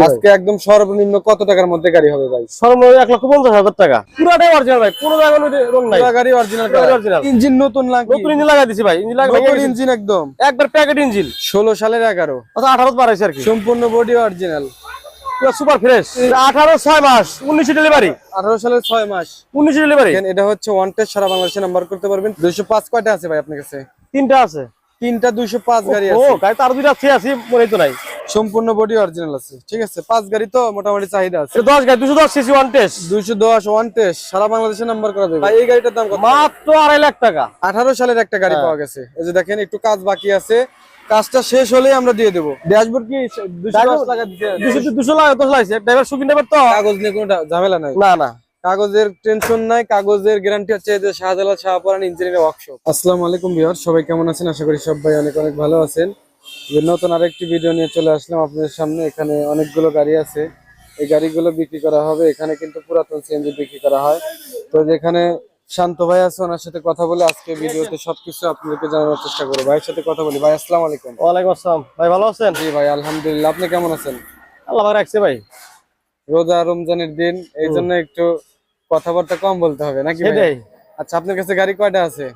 আজকে একদম সর্বনিম্ন কত টাকার মধ্যে গাড়ি হবে ভাই? সর্বনিম্ন 1,50,000 টাকা। পুরোটাই অরিজিনাল ভাই, কোনো জায়গায় রং নাই। পুরো গাড়ি অরিজিনাল। ইঞ্জিন নতুন লাগবে, নতুন ইঞ্জিন লাগাই দিছি ভাই। ইঞ্জিন নতুন ইঞ্জিন একদম একবার প্যাকেট ইঞ্জিন। 16 সালের 11, আচ্ছা 18 বাড়াইছে আর কি। সম্পূর্ণ বডি অরিজিনাল, পুরো সুপার ফ্রেশ। 18 6 মাস, 19 ডেলিভারি। 18 সালের 6 মাস, 19 ডেলিভারি। এটা হচ্ছে ওয়ান টেস্ট, সারা বাংলাদেশে নাম্বার করতে পারবেন। 205 কয়টা আছে ভাই আপনার কাছে? তিনটা আছে। তিনটা 205 গাড়ি ও আছে। গাড়ি তার দুইটা আছে মনে তো নাই। সম্পূর্ণ বডি অরিজিনাল আছে, ঠিক আছে। 5 গাড়ি তো মোটামুটি চাহিদা আছে। 10 গাড়ি 210 CC one test. 210 one test, সারা বাংলাদেশে নাম্বার করা যাবে ভাই। এই গাড়িটার দাম কত? মাত্র 2.5 লাখ টাকা। 18 সালের একটা গাড়ি পাওয়া গেছে। এই যে দেখেন, একটু কাজ বাকি আছে, কাজটা শেষ হলেই আমরা দিয়ে দেবো। ড্যাশবোর্ড কি 210 টাকা দিতে? 200 লাগা 10 লাগছে। ড্রাইভার সুবিধা নেবে তো? কাগজ নিয়ে কোনো ঝামেলা নাই। না না, কাগজের টেনশন নাই, কাগজের গ্যারান্টি হচ্ছে যে শাহজালাল শাহপরান ইঞ্জিনিয়ারিং ওয়ার্কশপ। আসসালামু আলাইকুম ভিউয়ার, সবাই কেমন আছেন? আশা করি সবাই অনেক অনেক ভালো আছেন। নতুন আরেকটি ভিডিও নিয়ে চলে আসলাম আপনাদের সামনে। এখানে অনেকগুলো গাড়ি আছে, এই গাড়িগুলো বিক্রি করা হবে। এখানে কিন্তু পুরাতন সিএনজি বিক্রি করা হয়। তো যেখানে শান্ত ভাই আছে, ওনার সাথে কথা বলে আজকে ভিডিওতে সবকিছু আপনাদেরকে জানানোর চেষ্টা করবো। ভাইয়ের সাথে কথা বলি। ভাই আসসালামু আলাইকুম। ওয়ালাইকুম আসসালাম। ভাই ভালো আছেন? জি ভাই আলহামদুলিল্লাহ, আপনি কেমন আছেন? আল্লাহ ভালো রাখছে ভাই। রোজা রমজানের দিন, এই জন্য একটু কথাবার্তা কম বলতে হবে নাকি ভাই? আচ্ছা, আপনার কাছে গাড়ি কয়টা আছে?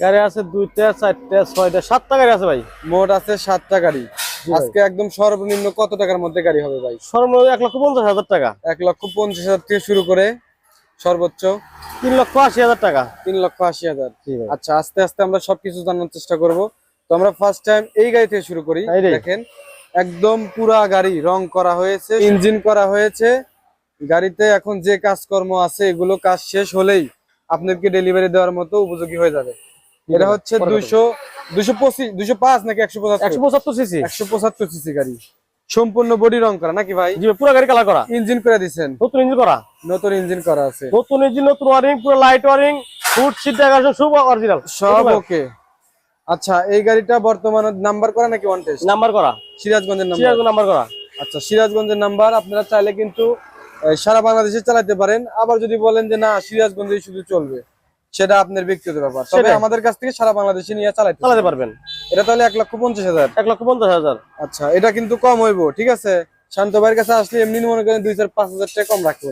গাড়ি আছে 2টা 4টা 6টা 7টা গাড়ি আছে ভাই। মোট আছে 7টা গাড়ি। আজকে একদম সর্বনিম্ন কত টাকার মধ্যে গাড়ি হবে ভাই? সর্বনিম্ন 1,50,000 টাকা। 1,50,000 থেকে শুরু করে সর্বোচ্চ 3,80,000 টাকা। 3,80,000। আচ্ছা, আস্তে আস্তে আমরা সবকিছু জানার চেষ্টা করব। তো আমরা ফার্স্ট টাইম এই গাড়ি থেকে শুরু করি। দেখেন, একদম পুরা গাড়ি রং করা হয়েছে, ইঞ্জিন করা হয়েছে। গাড়িতে এখন যে কাজকর্ম আছে, এগুলো কাজ শেষ হলেই আপনাদেরকে ডেলিভারি দেওয়ার মতো উপযোগী হয়ে যাবে। এটা হচ্ছে 205 নাকি 175 সিসি। 175 সিসি গাড়ি, সম্পূর্ণ বডি রং করা নাকি ভাই? জি, পুরো গাড়ি কালার করা। ইঞ্জিন করে দিবেন? নতুন ইঞ্জিন করা। নতুন ইঞ্জিন করা আছে, নতুন ইঞ্জিন, নতুন ওয়ারিং, পুরো light wiring, foot seat decoration সব অরিজিনাল, সব ওকে। আচ্ছা, এই গাড়িটা বর্তমানে নাম্বার করা নাকি ওয়ান টেস্ট? নাম্বার করা, সিরাজগঞ্জের নাম্বার। সিরাজগঞ্জ নাম্বার করা। আচ্ছা, সিরাজগঞ্জের নাম্বার। আপনারা চাইলে কিন্তু সারা বাংলাদেশে চালাতে পারেন। আবার যদি বলেন যে না, সিরাজগঞ্জেই শুধু চলবে, সেটা আপনার ব্যক্তিগত ব্যাপার। তবে আমাদের কাছ থেকে সারা বাংলাদেশে নিয়ে চালাতে পারবেন। এটা তাহলে 1,50,000। 1,50,000। আচ্ছা, এটা কিন্তু কম হইব, ঠিক আছে। শান্ত ভাইয়ের কাছে আসলে এমনি মনে করেন 2,000-5,000 টাকা কম রাখবো।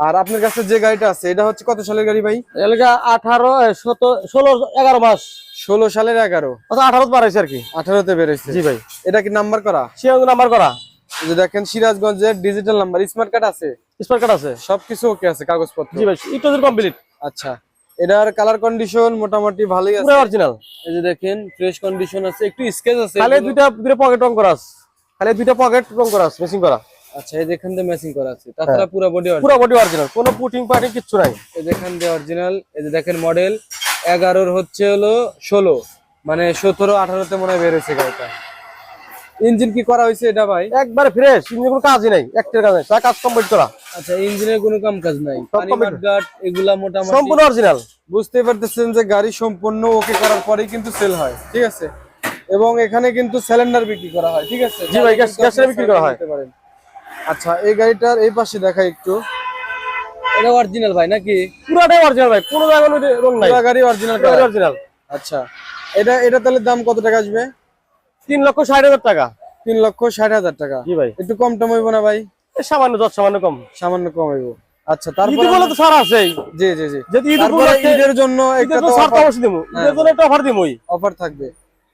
আর আপনার কাছে যে গাড়িটা আছে, এটা হচ্ছে কত সালের গাড়ি ভাই? এলাকা 18 17 16 11 মাস। 16 সালের 11। আচ্ছা 18 বাড়াইছে আর কি। 18তে বেরোইছে। জি ভাই। এটা কি নাম্বার করা? সিরাজগঞ্জ নাম্বার করা। যে দেখেন, সিরাজগঞ্জের ডিজিটাল নাম্বার, স্মার্ট কার্ড আছে, স্মার্ট কার্ড আছে, সবকিছু ওকে আছে, কাগজপত্র। জি ভাই, ইটজের কমপ্লিট। আচ্ছা, এটার কালার কন্ডিশন মোটামুটি ভালোই আছে, পুরো অরিজিনাল। এই যে দেখেন, ফ্রেশ কন্ডিশন আছে, একটু স্কেচ আছে। খালি দুইটা পকেট রং করা আছে, খালি দুইটা পকেট রং করা আছে, মেসিং করা। আচ্ছা, এই দেখেন দিয়ে ম্যাচিং করা আছে, তাছাড়া পুরো বডি অরিজিনাল, কোনো পুটিং পাটিং কিচ্ছু নাই। এই দেখেন দিয়ে অরিজিনাল। এই যে দেখেন, মডেল 11 হচ্ছে হলো 16, মানে 17-18তে মনে হয় বেরোছে গাড়িটা। ইঞ্জিন কি করা হয়েছে এটা ভাই? একবারে ফ্রেশ, ইঞ্জিনের কোনো কাজই নাই, একটার কাজ নাই, সব কাজ কমপ্লিট করা। আচ্ছা, ইঞ্জিনের কোনো কাজ নাই, পানি মাডগার্ড এগুলা মোটামুটি সম্পূর্ণ অরিজিনাল। বুঝতে পারতেছেন যে গাড়ি সম্পূর্ণ ওকে করার পরেই কিন্তু সেল হয়, ঠিক আছে। এবং এখানে কিন্তু সিলিন্ডার বিক্রি করা হয়, ঠিক আছে। জি ভাই, গ্যাস বিক্রি করা হয়। আচ্ছা, এই গাড়িটার এই পাশে দেখাই একটু। এটা অরিজিনাল ভাই নাকি? পুরোটাই অরিজিনাল ভাই, কোনো জায়গায় রং নাই, পুরো গাড়ি অরিজিনাল অরিজিনাল। আচ্ছা, এটা তাহলে দাম কত টাকা আসবে? 3,60,000 টাকা। 3,60,000 টাকা। জি ভাই। একটু কম টম হইব না ভাই? সামান্য সামান্য কম, সামান্য কম হইব। আচ্ছা, তারপর বলে তো সারা আছে। জি জি জি, যদি ঈদের জন্য একটা ছাড় অবশ্যই দেবো, ঈদের জন্য একটা অফার দেবো, অফার থাকবে।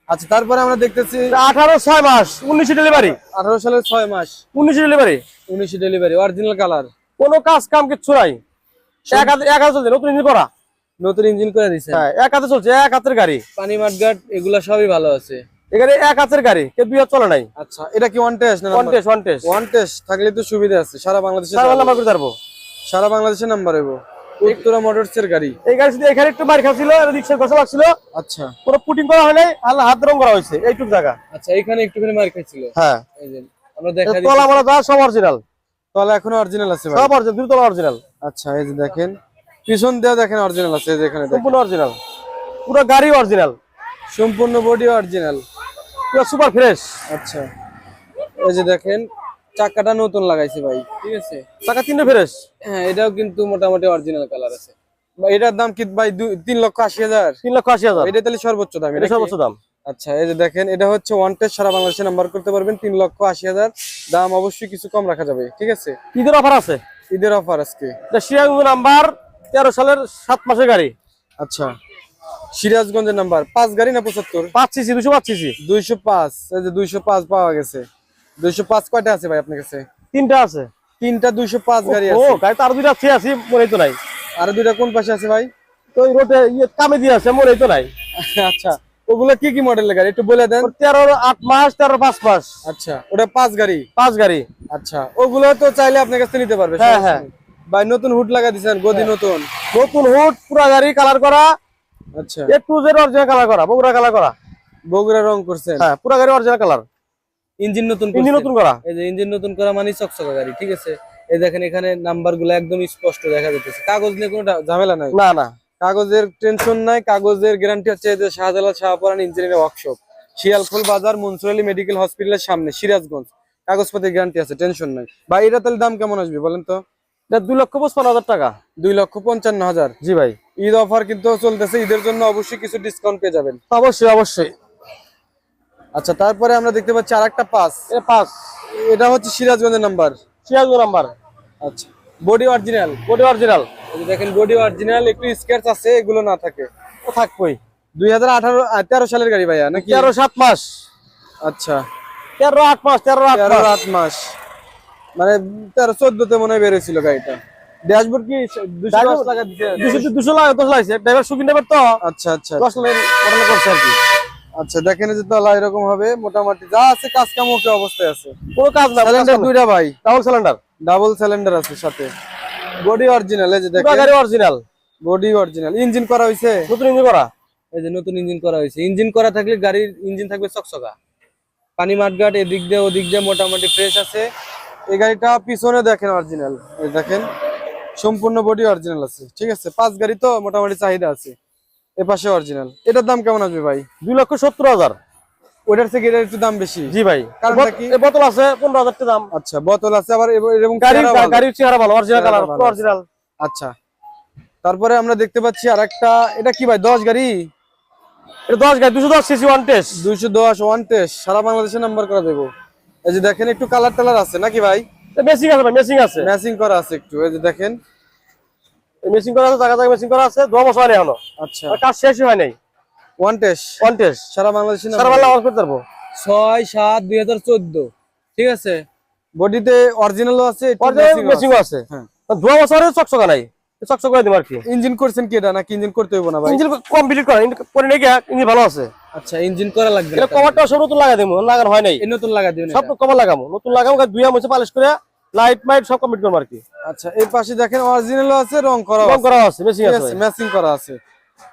আচ্ছা, তারপরে আমরা দেখতেছি 18 6 মাস, 19 ডেলিভারি। 18 সালের 6 মাস, 19 ডেলিভারি। 19 ডেলিভারি, অরিজিনাল কালার, কোনো কাজ কাম কিচ্ছু নাই। এক হাতে চলছে, নতুন ইঞ্জিন করা, নতুন ইঞ্জিন করে দিছে। হ্যাঁ, এক হাতে চলছে, এক হাতের গাড়ি। পানি মাডগার্ড এগুলা সবই ভালো আছে। এখানে এক হাতের গাড়ি, কেউ দুই হাত চলে নাই। আচ্ছা, এটা কি ওয়ান টেস্ট না? ওয়ান টেস্ট থাকলে তো সুবিধা আছে, সারা বাংলাদেশে নাম্বার করে পারবো, সারা বাংলাদেশে নাম্বার হইব। উত্তরা মোটরস এর গাড়ি। এই গাড়ি শুধু এখানে একটু মার খাচ্ছিল, রিক্সার কথা লাগছিল। আচ্ছা, পুরো পুটিং করা হয় নাই, আল্লাহ হাত রং করা হয়েছে এইটুকু জায়গা। আচ্ছা, এখানে একটুখানি মার খাচ্ছিল। হ্যাঁ, এই যে আমরা দেখাই তলা মারা যা সব অরিজিনাল, তলা এখনো অরিজিনাল আছে ভাই, সব অরিজিনাল, দুই তলা অরিজিনাল। আচ্ছা, এই যে দেখেন, পিছন দিয়ে দেখেন অরিজিনাল আছে, এই যে এখানে সম্পূর্ণ অরিজিনাল, পুরো গাড়ি অরিজিনাল, সম্পূর্ণ বডি অরিজিনাল, পুরো সুপার ফ্রেশ। আচ্ছা, এই যে দেখেন, চাকাটা নতুন লাগাইছে ভাই, ঠিক আছে। চাকা তিনটে ফ্রেশ। হ্যাঁ, এটাও কিন্তু মোটামুটি অরিজিনাল কালার আছে। এটার দাম কি ভাই? 3,80,000। 3,80,000। এটা তাহলে সর্বোচ্চ দাম? এটা সর্বোচ্চ দাম। আচ্ছা, এই যে দেখেন এটা হচ্ছে ওয়ান টেস্ট, সারা বাংলাদেশে নাম্বার করতে পারবেন। 3,80,000 দাম, অবশ্যই কিছু কম রাখা যাবে। ঠিক আছে, ঈদের অফার আছে। ঈদের অফার আজকে। এটা সিরাজগঞ্জ নাম্বার 13 সালের 7 মাসের গাড়ি। আচ্ছা, সিরাজগঞ্জের নাম্বার 5 গাড়ি না 75? 5 সিসি 205 সিসি 205। এই যে 205 পাওয়া গেছে। 205 কয়টা আছে ভাই আপনার কাছে? তিনটা আছে। তিনটা 205 গাড়ি ও আছে। গাড়ি তো আর দুইটা আছে, আছে মনেই তো নাই। আর দুইটা কোন পাশে আছে ভাই? তো এই রোডে কামে দিয়ে আছে, মনেই তো নাই। আচ্ছা, ওগুলো কি কি মডেলের গাড়ি একটু বলে দেন। 13 8 মাস 13 5 মাস। আচ্ছা, ওটা 5 গাড়ি। 5 গাড়ি। আচ্ছা, ওগুলো তো চাইলে আপনার কাছে নিতে পারবে। হ্যাঁ, সমস্যা হ্যাঁ। নেই। ভাই নতুন হুড লাগা দিয়েছেন, গদি নতুন। নতুন হুড পুরা গাড়ি কালার করা। আচ্ছা, A to Z original colour করা, বগুড়া কালার করা। বগুড়া রং করছেন। হ্যাঁ, পুরা গাড়ি অরিজিনাল কালার। ইঞ্জিন নতুন ইঞ্জিন করছেন। নতুন করা। এই যে ইঞ্জিন নতুন করা মানে চকচকা গাড়ি। ঠিক আছে, এই দেখেন এখানে নাম্বারগুলো একদম স্পষ্ট দেখা যাচ্ছে। কাগজ নিয়ে কোনো ঝামেলা নাই। না না, কাগজের টেনশন নাই। কাগজের গ্যারান্টি হচ্ছে এই যে শাহজালাল শাহপরান ইঞ্জিনিয়ারিং ওয়ার্কশপ, শিয়ালখোল বাজার, মনসুর আলী মেডিকেল হসপিটালের সামনে, সিরাজগঞ্জ। কাগজপত্রের গ্যারান্টি আছে, টেনশন নাই। ভাই এটা তাহলে দাম কেমন আসবে বলেন তো? এটা 2,55,000 টাকা। 2,55,000। জি ভাই। ঈদ অফার কিন্তু চলতেছে, ঈদের জন্য অবশ্যই কিছু ডিসকাউন্ট পেয়ে যাবেন। অবশ্যই অবশ্যই। আচ্ছা, তারপরে আমরা দেখতে পাচ্ছি আরেকটা 5। এটা 5 এটা হচ্ছে সিরাজগঞ্জের নাম্বার। সিরাজগঞ্জ নাম্বার। আচ্ছা, বডি অরিজিনাল। Body original. এই যে দেখেন বডি অরিজিনাল, একটু স্ক্র্যাচ আছে, এগুলো না থাকে। ও থাকবই। 2013 সালের গাড়ি ভাইয়া নাকি? 13 7 মাস। আচ্ছা, 13 8 মাস 13 8 মাস 8 মাস মানে 13-14 তে মনে হয় বেরিয়েছিল গাড়িটা। ড্যাশবোর্ড কি 210 টাকা দিতে? 200 লাগা 10 লাগছে। ড্রাইভার সুবিন ড্রাইভার তো আচ্ছা আচ্ছা 10 লাখ মডেল করছে আর কি। আচ্ছা, দেখেন এই যে তলা এরকম হবে, মোটামুটি যা আছে কাজ কাম ওকে অবস্থায় আছে। কোনো কাজ না। সিলিন্ডার দুইটা ভাই, ডাবল সিলিন্ডার। ডাবল সিলিন্ডার আছে সাথে। বডি অরিজিনাল, এই যে পুরো দেখেন গাড়ি অরিজিনাল। Body original. ইঞ্জিন করা হইছে, নতুন ইঞ্জিন করা। এই যে নতুন ইঞ্জিন করা হয়েছে। ইঞ্জিন করা থাকলে গাড়ির ইঞ্জিন থাকবে চকচকা। পানি মাঠঘাট এদিক দিয়ে ওদিক দিয়ে মোটামুটি ফ্রেশ আছে। এই গাড়িটা পিছনে দেখেন অরিজিনাল, এই দেখেন সম্পূর্ণ বডি অরিজিনাল আছে। ঠিক আছে, 5 গাড়ি তো মোটামুটি চাহিদা আছে। এ পাশে অরিজিনাল। এটার দাম কেমন আসবে ভাই? 2,70,000। ওটার থেকে এটার একটু দাম বেশি। জি ভাই। কারণটা কি? এই বোতল আছে 15,000 টাকা দাম। আচ্ছা, বোতল আছে আবার এরকম গাড়ি চেহারা ভালো। গাড়ির চেহারা ভালো, অরিজিনাল কালার, চেহারা ভালো আছে। অরিজিনাল। আচ্ছা, তারপরে আমরা দেখতে পাচ্ছি আরেকটা, এটা কি ভাই 10 গাড়ি? এটা 10 গাড়ি 210 CC one test. 210 one test, সারা বাংলাদেশে নাম্বার করা দেবো। এই যে দেখেন একটু কালার টালার আছে নাকি ভাই? মেসিং আছে ভাই, মেসিং আছে। ম্যাচিং করা আছে একটু, এই যে দেখেন। মেসিং করা আছে, জায়গা জায়গা মেসিং করা আছে। 2 বছর হয়নি এখনো। আচ্ছা, আর কাজ শেষই হয় নাই। ওয়ান টেস্ট ওয়ান টেস্ট সারা বাংলাদেশে সারা বাংলা অন করতে পারবো। 6/7/2014। ঠিক আছে, বডিতে অরিজিনালও আছে, একটু অরিজিনাল matching ও মেসিং আছে। হ্যাঁ। 2 বছরের চকচকা নাই, চকচক করে দিব আর কি। ইঞ্জিন করছেন কি এটা, নাকি ইঞ্জিন করতে হইব না ভাই? ইঞ্জিন কমপ্লিট করা, পরে নাকি ইঞ্জিন ভালো আছে। আচ্ছা, ইঞ্জিন করা লাগবে না এটা কভারটা সব নতুন লাগাই দেবো, লাগানো হয় নাই। এই নতুন লাগা দিবেন সব এটা? কভার লাগাবো, নতুন লাগাবো, দুইয়া মুছে পালিশ করে লাইট মাইট সব কমপ্লিট করবো আর কি। আচ্ছা, এই পাশে দেখেন অরিজিনালও আছে, রং করা রং করা আছে, মেসিং আছে ভাই। ম্যাচিং করা আছে।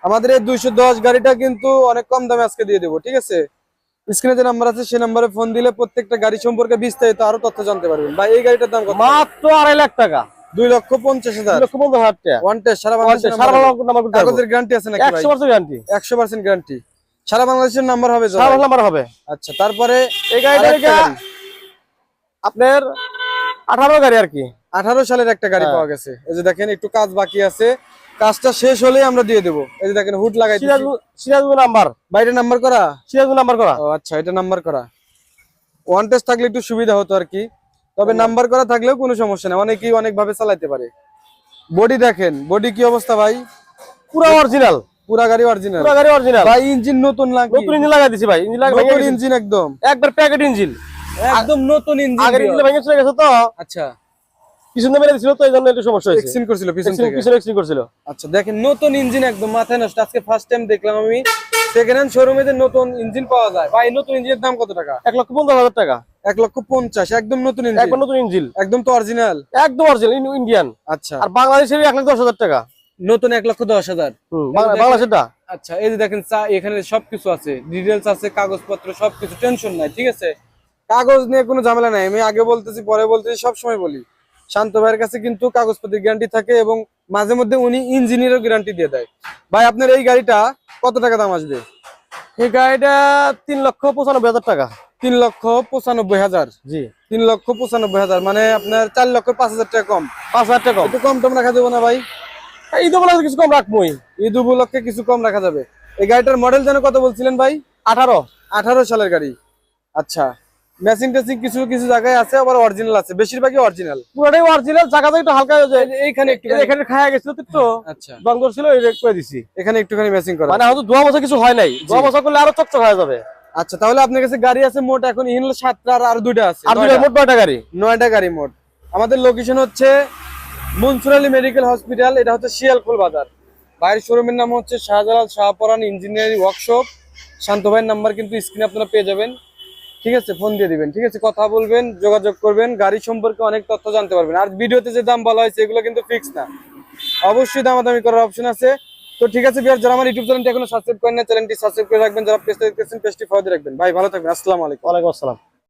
আমাদের এই 210 গাড়িটা কিন্তু অনেক কম দামে আজকে দিয়ে দেবো। ঠিক আছে, স্ক্রিনে যে নাম্বার আছে সেই নাম্বারে ফোন দিলে প্রত্যেকটা গাড়ি সম্পর্কে বিস্তারিত আরো তথ্য জানতে পারবেন। ভাই এই গাড়িটার দাম কত? মাত্র 2.5 লাখ টাকা। 2,50,000। 2,50,000 টাকা। ওয়ান টেস্ট সারা বাংলাদেশে সারা বাংলা নাম্বার করতে পারবো। কাগজের গ্যারান্টি আছে নাকি ভাই? 100% গ্যারান্টি। 100% গ্যারান্টি, সারা বাংলাদেশের নাম্বার হবে তো? সারা বাংলা নাম্বার হবে। আচ্ছা, তারপরে এই গাড়িটা আরেকটা গাড়ি। আপনার 18 গাড়ি আর কি। 18 সালের একটা গাড়ি পাওয়া গেছে। এই যে দেখেন একটু কাজ বাকি আছে, কাজটা শেষ হলেই আমরা দিয়ে দেবো। এই যে দেখেন হুড লাগাই দিয়েছি। সিরাজগঞ্জ নাম্বার, বাইরে নাম্বার করা। সিরাজগঞ্জ নাম্বার করা। ও আচ্ছা, এটা নাম্বার করা। ওয়ান টেস্ট থাকলে একটু সুবিধা হতো আর কি, তবে নাম্বার করা থাকলেও কোনো সমস্যা নেই, অনেকেই অনেক ভাবে চালাতে পারে। বডি দেখেন, বডি কি অবস্থা ভাই? পুরো অরিজিনাল, পুরা গাড়ি অরিজিনাল। পুরো গাড়ি অরিজিনাল ভাই ইঞ্জিন নতুন লাগে, নতুন ইঞ্জিন লাগাই দিছি ভাই। ইঞ্জিন লাগা নতুন ইঞ্জিন একদম, একবার প্যাকেট ইঞ্জিন, একদম নতুন ইঞ্জিন। আগের ইঞ্জিন ভেঙে চলে গেছে তো। আচ্ছা, পিছনে মেরে দিছিল তো, এইজন্য একটু সমস্যা হয়েছে। এক্সিন করছিল পিছন থেকে। পিছনে এক্সিডেন্ট করছিল। আচ্ছা, দেখেন নতুন ইঞ্জিন একদম, মাথায় নষ্ট। আজকে ফার্স্ট টাইম দেখলাম আমি সেকেন্ড হ্যান্ড শোরুমে যে নতুন ইঞ্জিন পাওয়া যায়। ভাই নতুন ইঞ্জিনের দাম কত টাকা? 1,50,000 টাকা। 1,50,000, একদম নতুন ইঞ্জিন, একবার নতুন ইঞ্জিন, একদম তো অরিজিনাল, একদম অরিজিনাল ইন্ডিয়ান। আচ্ছা, আর বাংলাদেশের 1,10,000 টাকা নতুন 1,10,000। বাংলাদেশেরটা। আচ্ছা, এই যে দেখেন এখানে সবকিছু আছে, ডিটেলস আছে, কাগজপত্র সবকিছু, টেনশন নাই। ঠিক আছে, কাগজ নিয়ে কোনো ঝামেলা নাই। আমি আগে বলতেছি পরে বলতেছি, সবসময় বলি শান্ত ভাইয়ের কাছে কিন্তু কাগজপত্রের গ্যারান্টি থাকে এবং মাঝে মধ্যে উনি ইঞ্জিনিয়ারও গ্যারান্টি দিয়ে দেয়। ভাই আপনার এই গাড়িটা কত টাকা দাম আসবে? এই গাড়িটা 3,95,000 টাকা। 3,95,000। জি, 3,95,000 মানে আপনার 4,05,000 টাকা কম। 5,000 টাকা কম। একটু কম টম রাখা যাবে না ভাই? ঈদ বলে কিছু কম রাখবোই। ঈদ উপলক্ষে কিছু কম রাখা যাবে। এই গাড়িটার মডেল যেন কত বলছিলেন ভাই? 18 18 সালের গাড়ি। আচ্ছা, ম্যাচিং টেচিং কিছু কিছু জায়গায় আছে, আবার অরিজিনাল আছে, বেশিরভাগই অরিজিনাল। পুরোটাই অরিজিনাল, জায়গাটা একটু হালকা হয়ে যায়। এইখানে একটু এখানে খায়া গেছিল তো একটু আচ্ছা, দঙ্গল ছিল, এই করে দিছি। এখানে একটুখানি ম্যাচিং করা। মানে হয়তো 2 বছর কিছু হয় নাই, 2 বছর করলে আরো চকচক হয়ে যাবে। আচ্ছা, তাহলে আপনার কাছে গাড়ি আছে মোট এখন ইন হলো 7টা, আর 2টা আছে, আর দুটো মোট 9টা গাড়ি। 9টা গাড়ি মোট। আমাদের লোকেশন হচ্ছে মনসুর আলী মেডিকেল হসপিটাল, এটা হচ্ছে শিয়ালখোল বাজার। ভাইয়ের শোরুমের নাম হচ্ছে শাহজালাল শাহপরান ইঞ্জিনিয়ারিং ওয়ার্কশপ। শান্ত ভাইয়ের নাম্বার কিন্তু স্ক্রিনে আপনারা পেয়ে যাবেন। ঠিক আছে, ফোন দিয়ে দিবেন। ঠিক আছে, কথা বলবেন, যোগাযোগ করবেন, গাড়ি সম্পর্কে অনেক তথ্য জানতে পারবেন। আর ভিডিওতে যে দাম বলা হয়েছে এগুলো কিন্তু ফিক্স না, অবশ্যই দামাদামি করার অপশন আছে। তো ঠিক আছে ভিউয়ার, যারা আমার ইউটিউব চ্যানেলটি এখনো সাবস্ক্রাইব করেন না, চ্যানেলটি সাবস্ক্রাইব করে রাখবেন। যারা পেজটা দেখতেছেন পেজটি ফলো দিয়ে রাখবেন। ভাই ভালো থাকবেন, আসসালামু আলাইকুম। ওয়ালাইকুম আসসালাম।